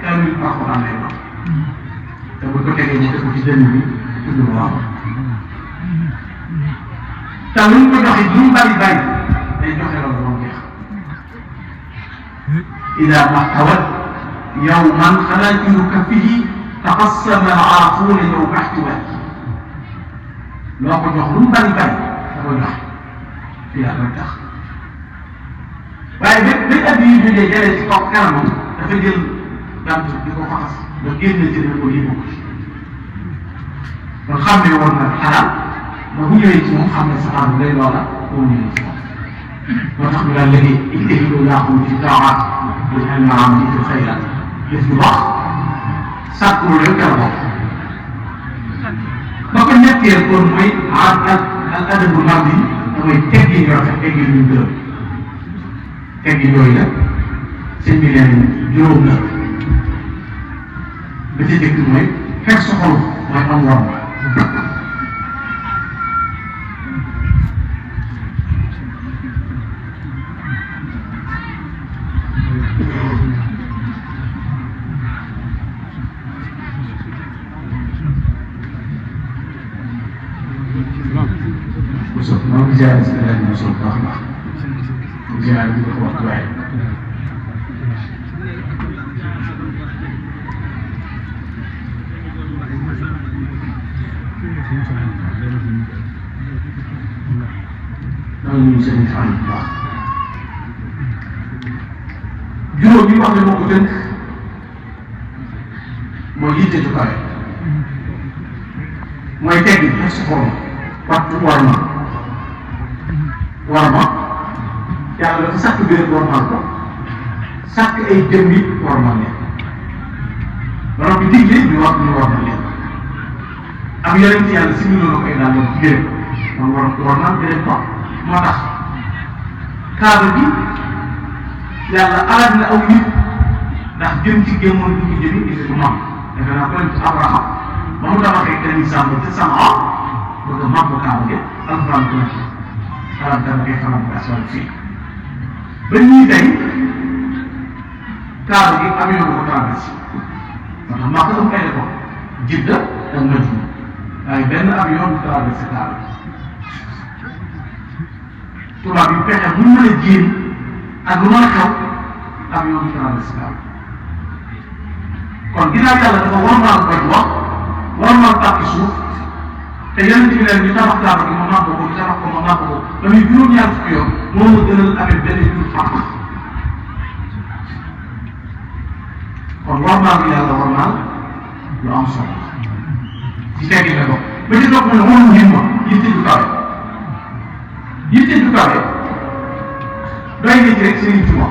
kamil Alxuraan lay wax te bu ko tegee mu teg ko ci dënn bi tudd ko waaw te lu ñu ko joxe lu mu bari bari day joxe loolu moom jeex ida maxtawat yawman xalaajiru kafihi taqassama al-aafuuna yow maxtiwat loo ko jox lu mu bari bari da ko joxe fii yaa koy tax waaye ba addi yi jógee jëlee ci kaw kanamam dafa jël bant di ko faxas ba génn ci ne ko lii bokk ci kon xam ne woon na xalaat ba bu ñëwee ci moom xam ne saxaar lay loola boo ñëwee ci moom moo tax ñu daan léegi ijtahidu yaaxudu fi taaat li anna amditu xayran def lu baax sàkku lu la bokk ba ko ñetteel kon mooy al adabu mardi damay teggi ñu rafet teggi ñu gërëm teggi yooyu la sëñ bi leen juróom la ba ci jëkk mooy fekk sa xol mooy am woon maa ngi ziare si laaj bi solo baax a baax ziare bi dafa waxtu waaye maa ngi nuyu seen fan bu baax juróom yi wax ne moo ko tënk mooy yitte ju kawe mooy teggi ak sa forme waxtu war ma yàlla dafa sàkk biir warmal ko sàkk ay jëm yi warmal leen ba noppi digle ñu warmal leen am yeneen ci yàlla si ñu loolu koy daal doon jigéen moom warmal di leen topp moo tax kaaba gi yàlla alal na aw nit ndax jëm ci gémmoon du ñu jëmi gis du mag defe naa ko leen ci Abraham ba mu tabaxee kenn sàmm te sama bëgg a màgg kaaba gi alxuraan ko nekk xalaat dama koy xalaat bu aswal fii ba ñuy tey kaaba gi am yoon ko traversé moo tax maa ko am ay ko Jidda ak Madina waaye benn avion du traversé taal tubaab yi pexe bu mën a jéem ak lu mën a xew avion du traversé taal kon ginnaaw yàlla dafa warmaal koy wax warmaal pàcc suuf te yeneen ci leen ñu tabax tabax gi ma màbb ko ñu tabax ko ma màbb ko ba muy juróom-ñaar fukki yoon moo ma gënal amee benn jur fàq kon warmaal gi yàlla warmaal lu am solo ci teggi la bokk ba ci topp mu ne wóolu ngeen ma yitte ju kawe yitte ju kawe doy na ci rek Serigne Touba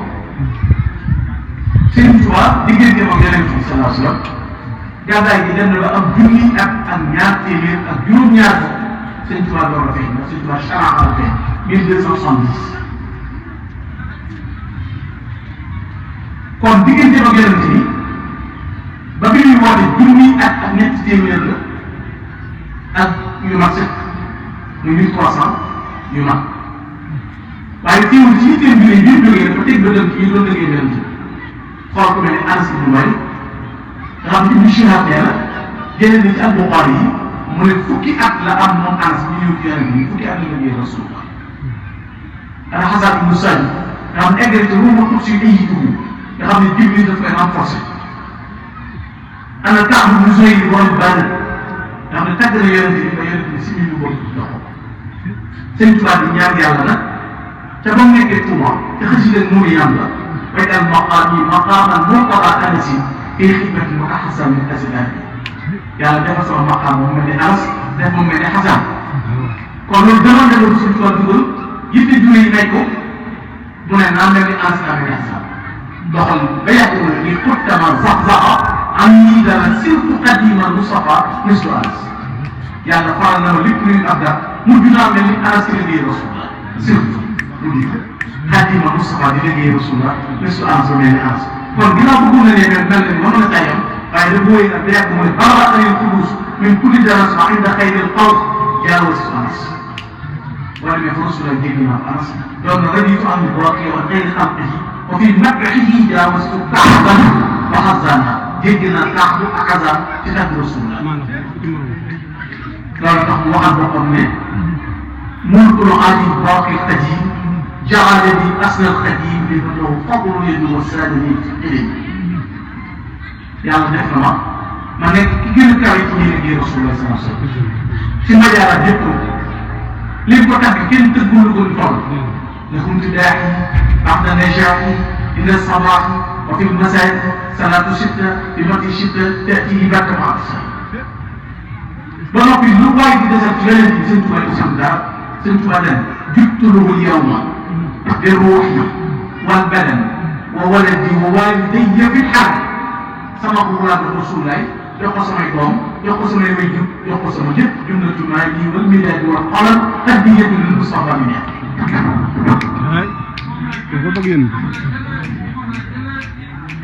Serigne Touba diggante moom yeneen bi sallallahu alayhi wa sallam gàddaay gi dem na ba am junni ak ñaar téeméer ak juróom-ñaar Serigne Touba door la feeñ ndax Serigne Touba charaa la feeñ 1270 kon diggante moom yeneen bi ba bi ñuy woote junni ak ñetti téeméer la ak yu mat sëkk muy 1300 yu mat waaye teewul ci yitteel bi ne biir jógee dafa teg bëtam ci doon liggéey benn ci xool ko mel ne Anas ibn Malik nga xam ne Ibn Shihab nee na jëlee na ci Al-Bukhari yi mu ne fukki at la am moom Anas bi ñëw ci yeneen bi fukki at la liggéey Rasulullah ana Hasan ibn Sabi nga xam ne egg ci ruuma si ay yi dugg nga xam ne Jibril daf koy renforcé ana Kaab ibn Zuhayr borom Badr nga xam ne tàgg na yeneen bi ba yeneen bi si ñu bokk jox ko Sëñ Tuubaa di ñaan yàlla nag te ba mu nekkee Tuubaa te xësi leen muuri yàlla bay al maqaami maqaaman murtada anasi fii xidmati wa ahsan min azlaami yàlla defal sama maqaam moom mel ni Anas def moom mel ni Xasan kon loolu demande la Sëñ Tuubaa dugal yitte jure yi may ko mu ne naa mel ni Anas naa mel ni Xasan doxal ba yàgg mu ne ni xuttama zaxzaxa am nii dana surtout qadima Mustafa mislu Anas yàlla faral na ma lépp luy ab daal mujj naa mel ni Anas di liggéey Rasulullah surtout mu di xadima Mustafa di liggéey Rasulullah mislu Anas ba mel ni Anas kon ginnaaw bëgg na ne mel na ni ma mën a tayam waaye da booy nag da yàgg mu ne bala anil qudus min kulli daras ma inda xayril xaw jaawas Anas wala mais fa Rasulullah dégg naa Anas doon na raditu an buraqi wa xayri xalqihi wa fi madxihi jaawastu kaxban wa xazana dégg naa kaxbu ak xazan ci tagg Rasulullah loolu tax mu waxal boppam ne mulkul ali baaqi qadim jaalani asna alqadim li ma taw fadlu yadi wa saadani ilim yàlla def na ma nekk ki gën a kawe ci ñi liggéey Rasulullah sallallahu alayhi wa sallam ci majaalaat yëpp li ko tagg kenn tëggul lu ko toll lakum tidaahi baxda najaahi inda sabaahi wa fi lmasaa'i salaatu sitta bi mati sitta taatihi barka ma ba noppi lu waay di desal ci yeneen bi Sëñ Tuubaa isam dara Sëñ Tuubaa den jubtuluhu yawma bi ruuhi wal badan wa waladi wa walidayya fi lxaal sama ko wulaat Rasulullaay jox ko samay doom jox ko samay wayjur jox ko sama jëpp jumlatu maali wal midaadi wal qalam hadiyatu lil Mustafa mi nekk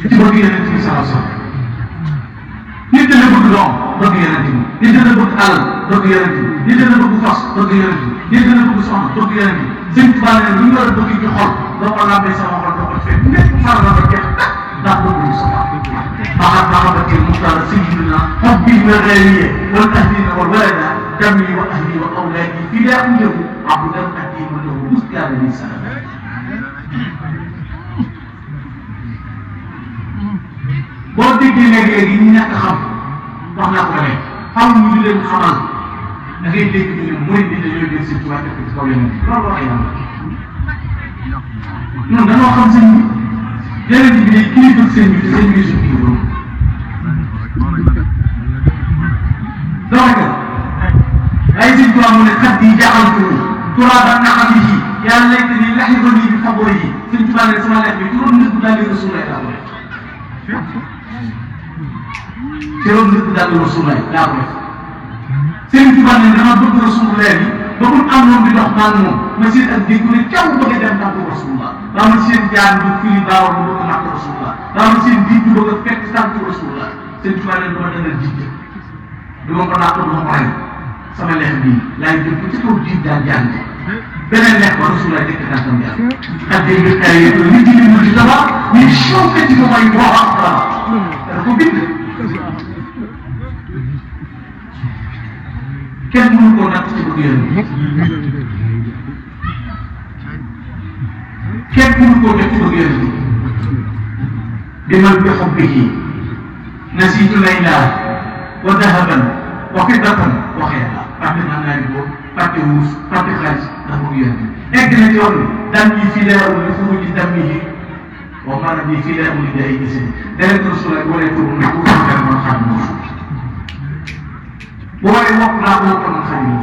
ci bëgg yeneen bi sallallahu alayhi wa sallam nit dana bëgg doom bëgg yeneen bi nit dana bëgg alal bëgg yeneen bi nit dana bëgg fas bëgg yeneen bi nit dana bëgg soxna bëgg yeneen bi Sëñ Tuubaa ne lu ñu war a bëgg ci xol doo ko lambee sama xol doo ko fekk lépp faral na ba jeex ndax bëgg ñu sa فقد ضربت المختار سيدنا حبي الغالية والأهلين والولد دمي وأهلي وأولادي فداء له عبدا أدين له مسكان من سلام boo déggee léegi ñu ñàkk xam wax naa ko léegi xam ñu di leen xamal da ngay dégg ñu ne mooy bi dañoo jël Sëñ Tuubaa def ko ci kaw yeneen loolu wax yàlla ñun dañoo xam sëñ bi yeneen bi day kilifa sëñ bi te sëñ bi suñu kilifa donc ay Sëñ Tuubaa mu ne xat yi jaxantu turaaban naxamihi yàlla lekk ni laxibani bi favori yi Sëñ Tuubaa ne sama lekk bi turoon nit bu daal di Rasulullah daa ko def turoon nit bu daal di Rasulullah daa ko def Sëñ Tuubaa ne dama bëgg Rasulullah bi ba mu am noonu di dox naan moom ma seen ak dégg ne caw bëgg a dem tànk Rasulullah daa ma seen jaan bu firi baawar bu bëgg a màkk Rasulullah daa ma seen diig bu bëgg a fekk tànk Rasulullah Sëñ Tuubaa ne dama dana jiit du ma ko naat du ma ko rey sama lex bii laay jël ko ci kaw jiit daal jàng beneen lex ba Rasulullah dëkk tànkam jàng ak dégg nga ay nit ñi mu di tabax ñu chauffé ci ko may boo xam dara ko bind kenn mënu koo natt ci bëgg yonent bi kenn mënu koo def ci bëgg yonent bi bi man bi xubbihi nasiitu layla wa dahaban wa fiddatan wa xeeta fàtte naa naa ni boobu fàtte wuus fàtte xaalis ndax bëgg yonent bi egg na ci wax ni dam yi fii lay am li xuruji dam yi wa maanaam yi fii lay am li day gis deret rasul ak wala tur na ko xel man xam na bu waree wokk naa ko wokk man xam na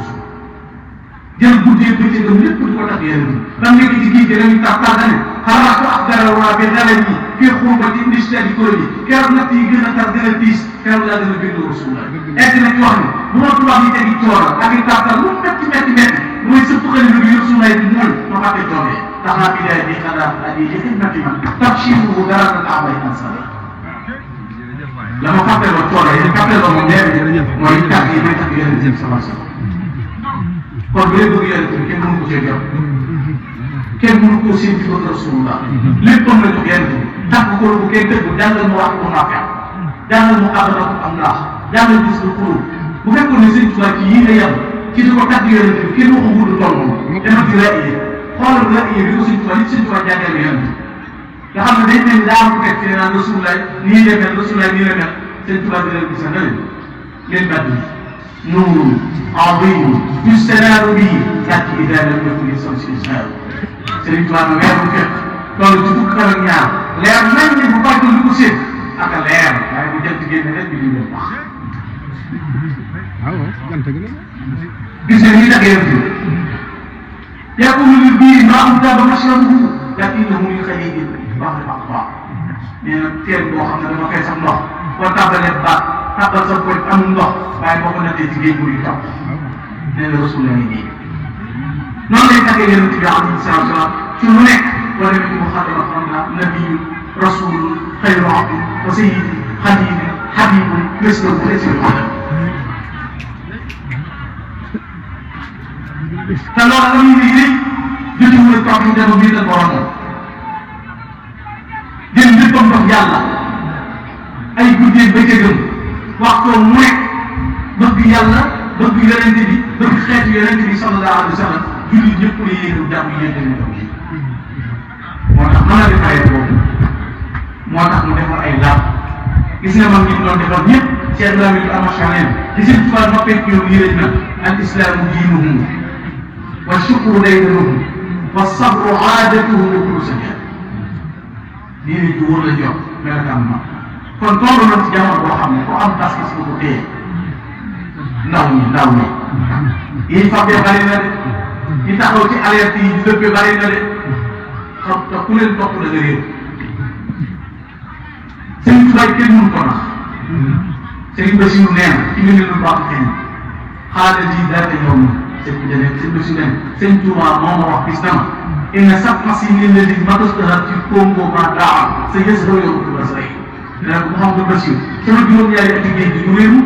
jël guddee bëccëgam lépp di ko tax yonent bi dam nekk ci géej gi dañuy tax tàggane xalaat ko ak dara waa bi xale yi fii xurbati indi si di ko yi keroog natt yi gën a tar gën a diis keroog laa gën a bindoo rasulullah egg na ci wax ni bu ma tubaab yi tegi coono ak i tàttal lu metti metti metti mooy sëpp xalima bi rasulullah bi mooy ma fàtte toogee ndax naa bidaay bi xanaa adi yi xidmati man tabshiru dara na amay ansala la ma fàtteloo coono yi fàtteloo moom leer mooy tàgg yi may tax yonent bi sama sama kon bu dee bëgg yonent bi kenn mënu ko cee jot kenn mënu koo seen ci bëgg rasulullah léppam la jox yonent bi tax ko bu kenn dëgg jàngal mu wax ko naafeq jàngal mu abada ko am naax jàngal gis ko xulub bu fekkoon ne sëñ Tuubaa ci yii nga yem ci di ko tagg yonent bi kenn waxu gudd toll moom demal ci ra'iya xoolal ra'iya bi ko sëñ Tuubaa li sëñ Tuubaa jàngal yonent bi nga xam ne day mel ni daa am teg fii naan rasulullah nii la mel rasulullah nii la mel sëñ Tuubaa di leen gis na leen leen bàddi nuurun aziimun yustanaaru bihi yàq idaa lam yakun li samsi ishaar sëñ Tuubaa na weeru fekk loolu ci fukk ak ñaar leer nañ ne bu bàyyi li ko séen ak a leer waaye bu jant génne rek bi ñu wax gis nga ñi tax yonent bi yaqulu li bii maa am daaba mashrabuhu lakinnahu min xaliidin bahri aqbaa nee na teen boo xam ne dama fay sax ndox boo tàmbalee baat tàmbal sa koy amul ndox waaye boo ko nattee ci géej muy topp nee na rasul la nii noonu lay taxee yonent bi alayhi salaatu wa salaam ci lu nekk boo demee ci muxaddama xam naa nabiyyu rasulun xayru abdin wa sayyidin xalilin habibun mislahu laysa yu'lam te loolu la muy liggéey jotiwul ak toog ñu dem biir ak boromam jël léppam dox yàlla ay guddee bëccëgam waxtoo mu nekk bëgg yàlla bëgg yonent bi bëgg xeetu yonent bi sallallahu alayhi wa sallam jullit ñëpp la yéegul jàmm yéen dañuy dox moo tax mën a def ay boobu moo tax mu defar ay laab gis nga man ñi doon defar ñëpp Cheikh Ibrahima Amachaneen li seen tubaab ma fekk yow yéen na al islaamu diinuhum wa shukru daynuhum wa sabru aadatuhum wa kullu sajaa diine ju wóor la jox melokaan ma kon toll na ci jamono boo xam ne ku am pas-pas bu ko téye ndaw ñi yi fabee bari na de yi taxaw ci alerte yi di dëppee bari na de xam te ku leen topp da nga réew sëñ Tuubaa kenn mënu ko nax sëñ Basiru nee na ci mel ni lu baax xëy na xaaral ji daata yow ma sëñ bi dane sëñ Basiru nee na sëñ Tuubaa moo ma wax bis na ma inna safma si ni la di matastahat ci Congo ma daa sa yës doo yow ko basay dana ko xam nga Basiru sama juróom-ñaari ati géej gi ñu réeru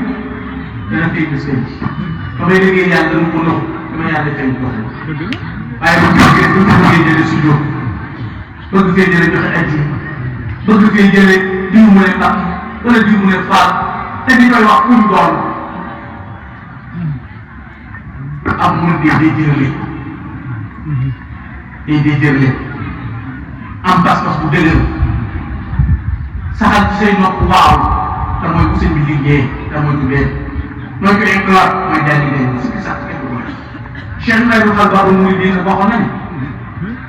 dana tey bés kenn ba may liggéey yàlla dana ko ndox dama yàlla tey ndox waaye bu bëggee jële si jóg bëgg fee jële joxe aji bëgg fee jële diw mu ne ndax wala diw mu ne faal te di koy wax pour doon am murid day jërale day jërale am pas-pas bu dëgër saxal ci say nopp waaw te mooy ku sëñ bi liggéey te mooy ku dee mooy ko inqlaab mooy daal di dee si sax kenn du ko def Cheikh Ibrahima Fall Babou Mourideen waxoon na ne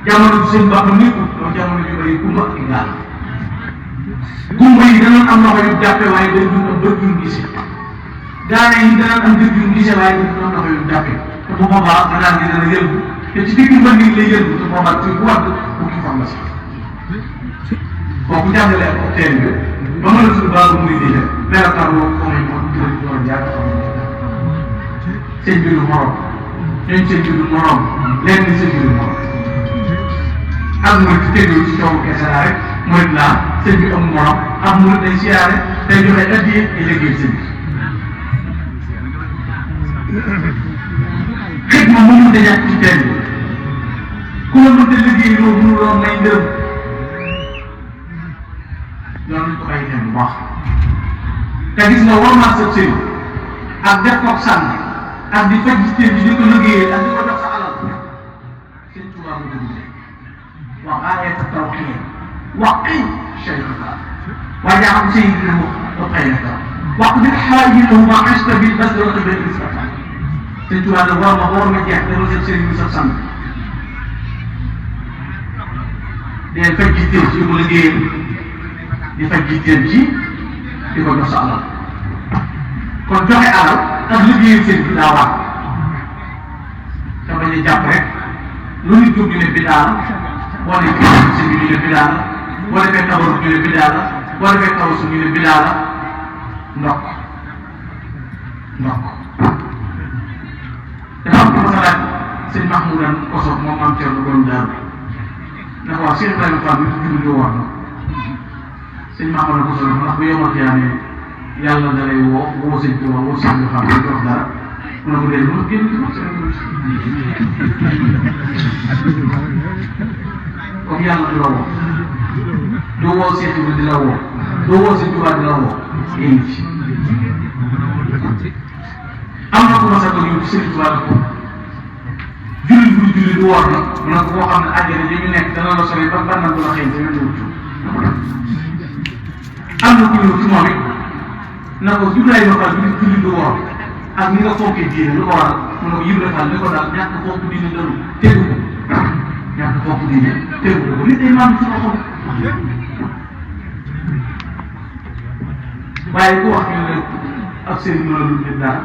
jamono bi sëñ Bamba nekkul loolu jamono bi bëri kumba ak gaal gumba yi danañ am loxo yu jàppe waaye day dund am bët yu gisee gaane yi danañ am bët yu gisee waaye day dund am loxo yu jàppe te bu boobaa maanaam gi dana yëngu te ci digg mbënd yi lay yëngu te boobaa ci bu wadd bukki fan la si kooku jàngale ak teen bi ba mën a tudd Babou Mourideen melokaan boobu ko may moom jël doon jaar xam sëñ bi du morom ñooñu sëñ bi du morom lenn ni sëñ bi du morom ak mooy ci tegu ci coow kese laa rek mooy laa sëñ bi amul morom ak mu day siyaare day joxe addiya ay liggéey sëñ bi xëy na mu mënut a ñàkk ci teen bi ku la mënta liggéey loo mënu loo may ndërëm loolu lañ ko bàyyi xel bu baax te gis nga war naa sëb sëñ ak def koog sànni ak di faj jitteen ji di ko liggéeyee ak di ko jox sa alal sëñ Tuubaa mu dëgg wa ayata tawxiid waqi shaykhaka waj'al sayyidina muqayyaka waqdi xaaji lahu ma ashta bil basri wa bil isbata sëñ Tuubaa ne war ma jeex dama seen sëriñ bi sax sant dee faj jitteen ji di ko liggéeyee di faj jitteen ji di ko jox sa alal kon joxe alal ak liggéeyal sëñ bi daa war te bañ a jàpp rek lu nit jóg ñu ne bidaa la boo defee sëñ bi ñu ne bidaa la boo defee tabaru ñu ne bidaa la boo defee tawasu ñu ne bidaa la ndokk dafa am ko ma sa laaj sëñ Mahmoudan Koso moom am Cerno borom Daaru na ko wax Cheikh Ibrahima Fall bi julli doo war na sëñ Mahmoudan Koso na ndax bu yomal xiyaamee yàlla da lay woo sëñ Tuubaa woo sëñ Tuubaa xam ne wax dara mu ne ko dee mu génn comme yàlla du la woo doo woo sëñ Tuubaa di la woo doo woo sëñ Tuubaa di la woo génn ci am na ko ma sa ko ñëw ci sëñ Tuubaa la ko julli bu julli du woor na mu ne ko boo xam ne àjjana yi ñu nekk dana la sori ba ban na du la xëy te ñu am na ku ñëw ci moom it na ko Ibrahima Fall bi julli du woor ak ni nga fonkee diine lu ko waral mu ne ko Ibrahima Fall li ko daal ñàkk fonk diine dalu tegu ko ñàkk fonk diine tegu ko nit day maam ci loxoom waaye ku wax ñu ne ab sëriñ mën a dund nit dara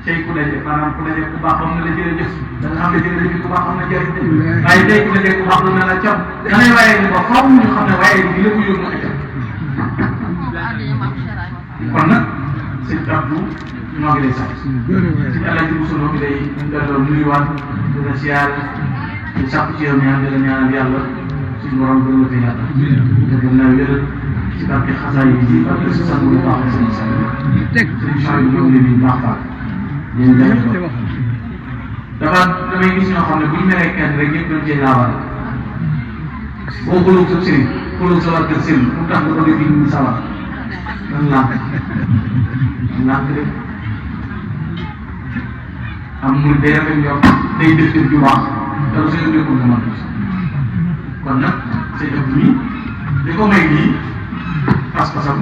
tey ku daje maanaam ku daje ku baax xam na la jërëjëf da nga xam ne jërëjëf ku baax xam na jërëjëf waaye tey ku daje ku baax na la cam da ngay waaye ni ko faaw ñu xam ne waaye bi la ko yóbbu ak cam kon nag sëñ Abdou ñoo ngi lay sant sëñ Alaaji Bousso noo ngi lay delloo nuyuwaat di la siyaare di sàkku ci yow ñaan di la ñaanal yàlla suñu borom gën la fi yàlla te gën la wéral ci barke xasaay yi barke si sant bu baax sëñ sëñ Chouaib ñoo ngi leen di baax baax yéen jaajëfal damay gis ñoo xam ne bu ñu meree kenn rek ñëpp dañ cee laabal boo xulóog sa sëriñ xulóog sa waa kër sëriñ mu tax nga bëgg a ñu sawar man lànk de am mu day rafet yow day def def ju baax te lu sa yow nekkul nga mën kon nag sa jëf nii li ko may nii pas-pasam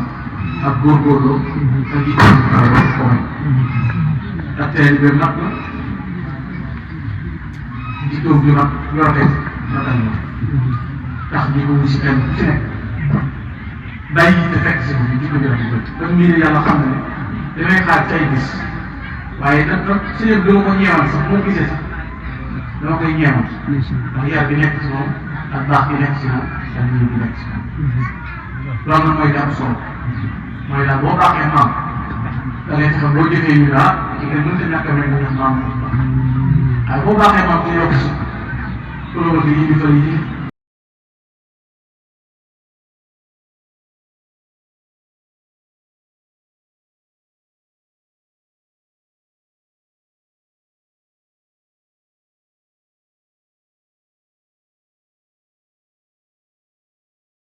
ak góorgóorlu ak yi ko may ak tey bi nag la di doom bi nag yu rafet matal na tax ñu ko wusi kenn ku ci nekk bàyyi te fekk si bi jikko jërëm bët dam mii ne yàlla xam na ne damay xaar ci ay bis waaye nag si yëpp dama ko ñeewal sax moo gisee sax dama koy ñeewal ndax yar bi nekk si moom ak baax bi nekk si moom ak ñii bi nekk si moom loolu nag mooy am solo mooy daal boo baaxee maam da ngay fexe boo jëfee ñu daal ci nga mënta ñàkk a mel nga maam waaye boo baaxee maam te yokk si loolu yi ñu fa yi